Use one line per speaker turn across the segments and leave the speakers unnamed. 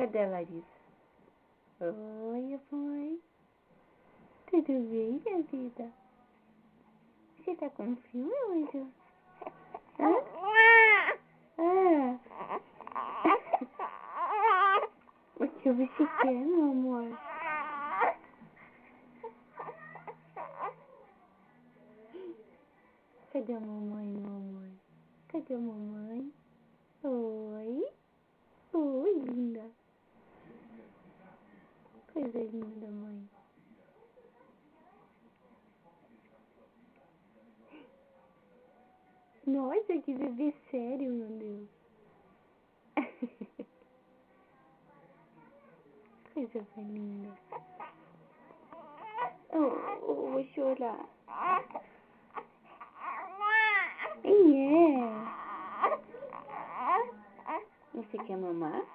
Cadê a Larissa? Oi, amor. Tudo bem, minha vida? Você tá com frio, meu anjo? Hã? Ah. O que você quer, meu amor? Cadê a mamãe, meu amor? Cadê a mamãe? Oi? Oi, linda. Coisa linda, mãe. Nossa, que bebê sério, meu Deus. Coisa mais linda. Oh, vou chorar. Você quer mamar?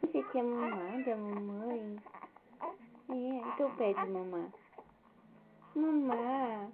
Você quer mamar da mamãe? Então pede mamar. Mamar.